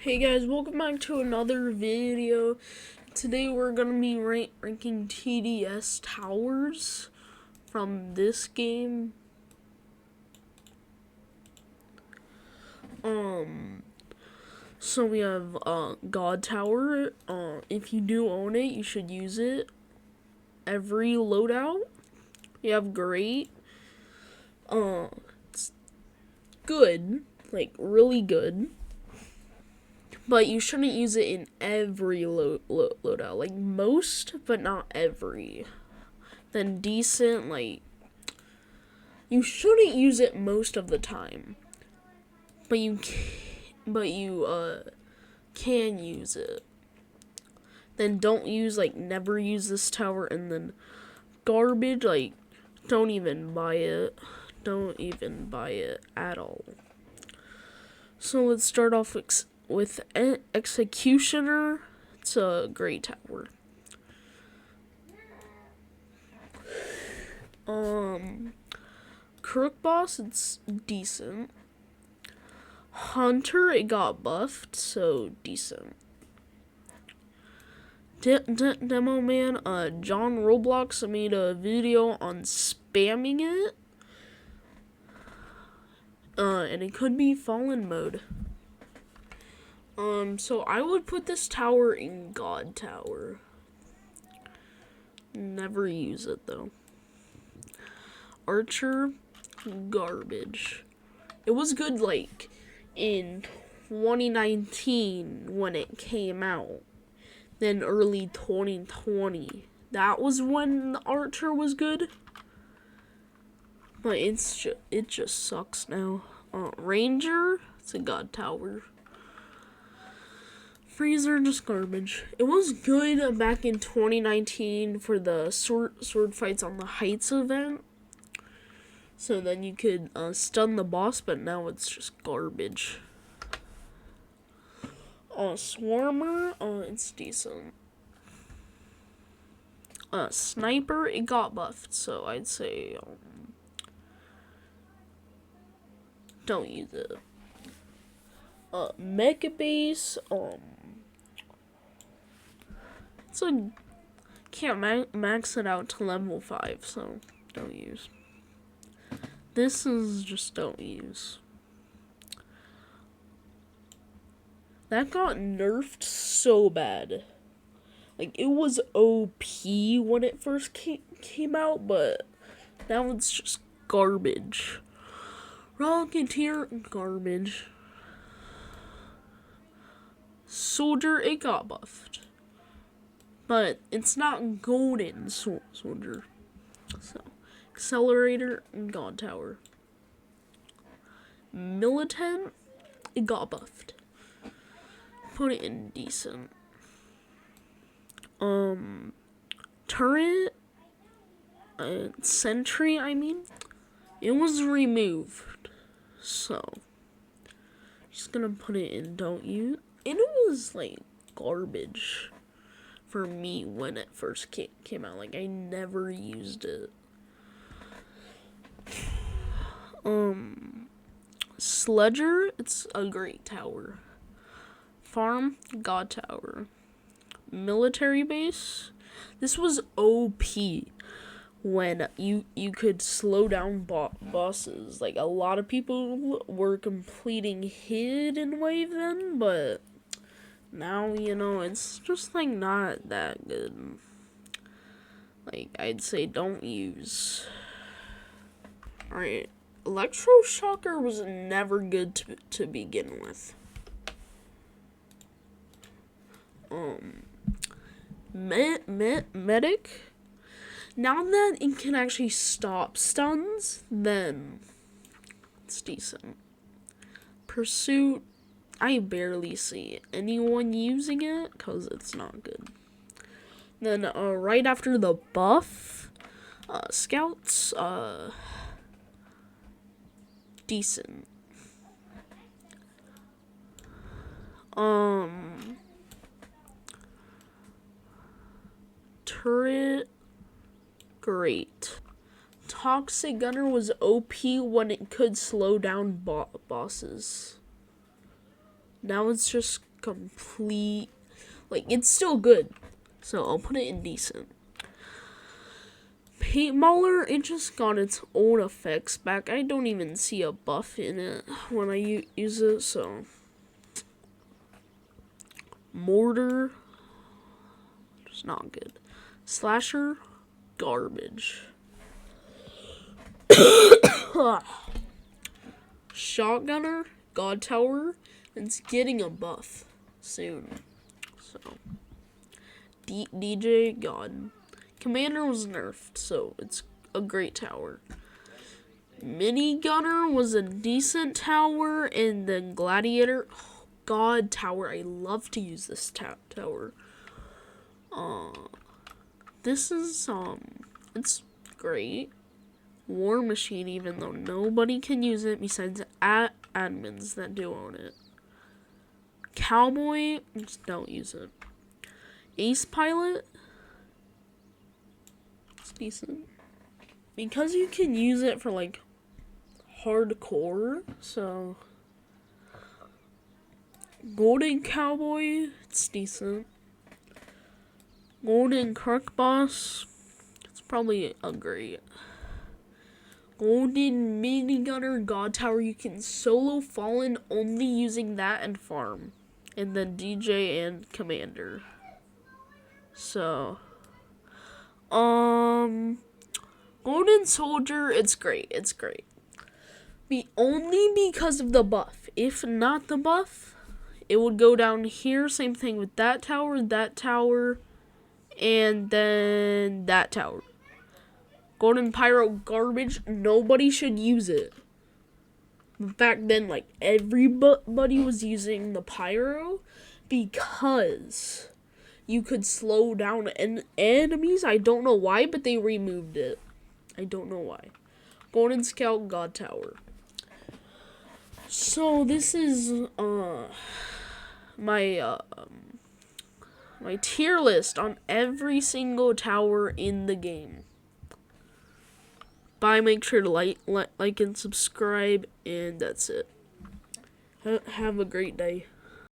Hey guys, welcome back to another video. Today we're gonna be ranking TDS towers from this game. So we have God Tower. If you do own it, you should use it every loadout. You have Great. It's good, like really good. But you shouldn't use it in every loadout. Like most, but not every. Then Decent, like you shouldn't use it most of the time. But you can use it. Then don't use, like, never use this tower. And then Garbage, like, don't even buy it. Don't even buy it at all. So let's start off with Executioner. It's a great tower. Crook Boss, it's decent. Hunter, it got buffed, so decent. Demo Man, John Roblox made a video on spamming it. And it could be Fallen mode. So I would put this tower in God Tower. Never use it though. Archer, garbage. It was good like in 2019 when it came out. Then early 2020. That was when the Archer was good. But it just sucks now. Ranger, it's a God Tower. Freezer, just garbage. It was good back in 2019 for the sword fights on the Heights event. So then you could stun the boss, but now it's just garbage. Swarmer, it's decent. Sniper, it got buffed, so I'd say don't use it. Mega Base, it's a can't max it out to level 5, so don't use. This is just don't use. That got nerfed so bad. Like, it was OP when it first came out, but now it's just garbage. Rocketeer, garbage. Soldier, it got buffed. But it's not golden soldier. So, Accelerator, God Tower. Militant, it got buffed. Put it in decent. Turret, Sentry, I mean, it was removed. So, just gonna put it in don't use. It was like garbage for me when it first came out. Like, I never used it. Sledger, it's a great tower. Farm, God Tower. Military base, this was OP when you could slow down bosses. Like, a lot of people were completing hidden wave then, but now, you know, it's just like not that good. Like, I'd say don't use. Alright, Electroshocker was never good to begin with. Medic, now that it can actually stop stuns, then it's decent. Pursuit, I barely see anyone using it because it's not good. Then right after the buff, Scouts, decent. Turret, great. Toxic Gunner was OP when it could slow down bosses. Now it's just complete, like, it's still good. So I'll put it in decent. Paintballer, it just got its old effects back. I don't even see a buff in it when I use it, so. Mortar, just not good. Slasher, garbage. Shotgunner, God Tower, it's getting a buff soon. So, DJ, God. Commander was nerfed, so it's a great tower. Minigunner was a decent tower, and then Gladiator, God Tower. I love to use this tower. This is it's great. War Machine, even though nobody can use it besides admins that do own it. Cowboy, just don't use it. Ace Pilot, it's decent because you can use it for like hardcore. So Golden Cowboy, it's decent. Golden Crook Boss, it's probably a great. Golden Minigunner God Tower, you can solo Fallen only using that and farm. And then DJ and Commander. So, Golden Soldier, it's great. It's great. Only because of the buff. If not the buff, it would go down here. Same thing with that tower, and then that tower. Golden Pyro, garbage. Nobody should use it. Back then, like, everybody was using the Pyro because you could slow down enemies. I don't know why, but they removed it. I don't know why. Golden Scout, God Tower. So this is my tier list on every single tower in the game. Bye, make sure to like and subscribe, and that's it. Have a great day.